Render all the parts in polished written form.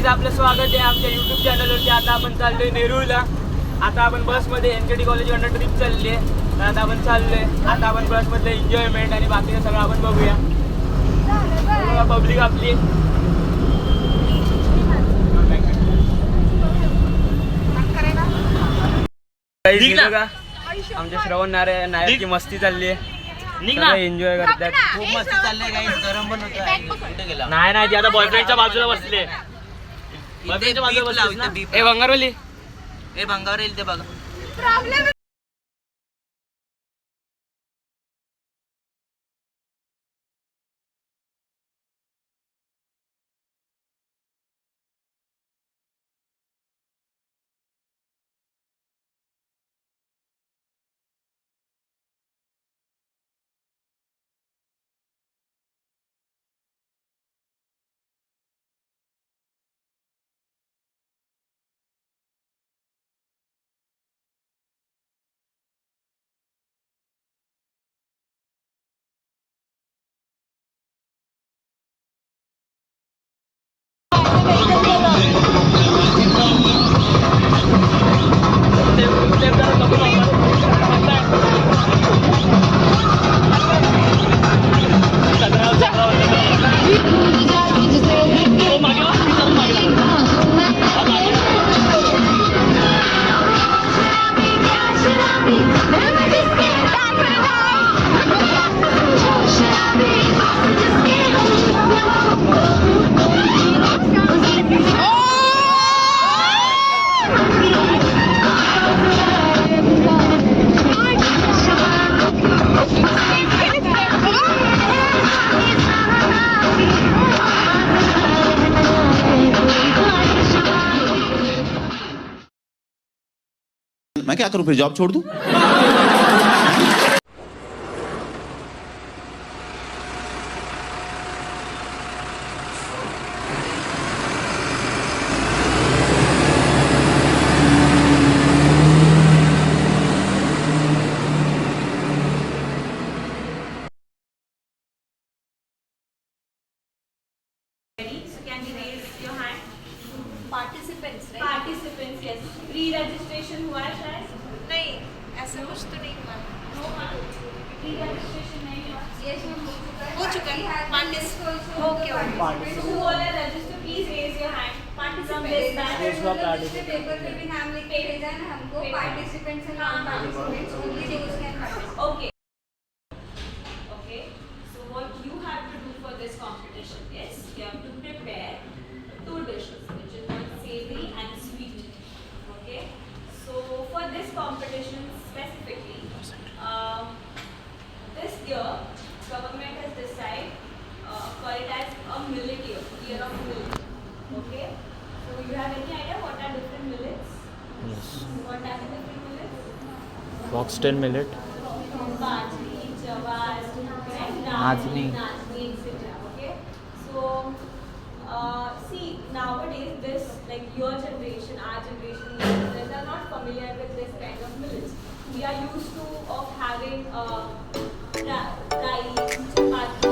Guys आपलं स्वागत आहे आमच्या यूट्यूब चॅनलवरती. आता आपण चाललोय नेरूळला. आता आपण बसमध्ये एनकेटी कॉलेजवरनं ट्रिप चालली आहे. तर आता आपण चाललोय. आता आपण बसमधलं एन्जॉयमेंट आणि बाकीचं सगळं आपण बघूया. पब्लिक आपली बघा आमच्या श्रवण नायरची मस्ती चालली आहे. एन्जॉय करतात. खूप मस्ती चाललंय गाईस. गरम पण होतं. कुठे गेला? नाही ती आता बॉयफ्रेंडच्या बाजूला बसले. बॉयफ्रेंडच्या बाजूला बसले. ए भंगारवली ए भंगावर येईल ते बघा. मैं क्या करूं फिर जॉब छोड़ दूं? Participants, right? Participants, yes. Pre-registration हुआ है शायद? नहीं, ऐसा कुछ तो नहीं हुआ. No, pre-registration नहीं हुआ. Yes, हो चुका है. Participants. Okay, okay. So who all are registered? Please raise your hand. From this batch. Paper पे भी नाम लिख के भेजा है ना हमको. Participants and non-participants. Only those can participate. Okay. Okay. So what you have to do for this competition is you have to prepare 2 dishes, which is one savory and sweet. Okay. So for this competition specifically, this year government has decided call it as a millet year of millet. Okay. So you have any idea what are different millets? Yes. What are the different millets? Foxtail millet. Bajri, jawar, correct? Najni. Najni, etc. Okay. So, see, nowadays this, like your generation, our generation, they are not familiar with this kind of millets. We are used to of having rice, chapati.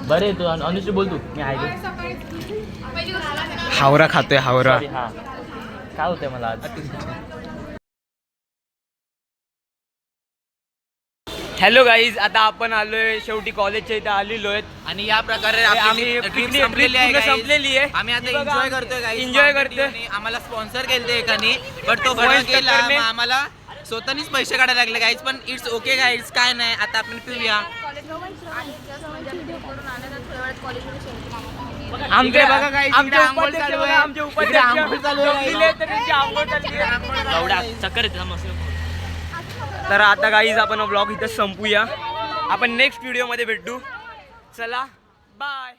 बरे तू अनुश्री बोल तू मी ऐकू. हावरा खातोय हावरा. हा काय होतंय मला आज. Hello guys, आता आपण आलोय शेवटी कॉलेजच्या इथे आलेलो आहेत आणि या प्रकारे आम्ही ट्रिप संपलेली आहे guys. संपलेली आहे. आम्ही आता ही बघा, एन्जॉय करतोय guys. एन्जॉय करतोय. आणि आम्हाला स्पॉन्सर केलते एकाने बट तो भडक Sponsor गेला करणे. मग आम्हाला स्वतःनीच पैसे काढायला लागले गाईज. पण इट्स ओके गाईज, काय नाही आता आपण पिऊया. आमचे बघा guys, आमचे इकडे आंघोळ उपाध्यक्ष चालू बघा, आहे. आमचे इकडे उपाध्यक्ष आंघोळ चालू आहे. झोपलेले तर त्यांची आंघोळ चालली आहे. एवढा चक्कर येते मस्त. तर आता गाईज आपण ब्लॉग इथं संपूया. आपण नेक्स्ट व्हिडिओ मध्ये भेटू. चला बाय.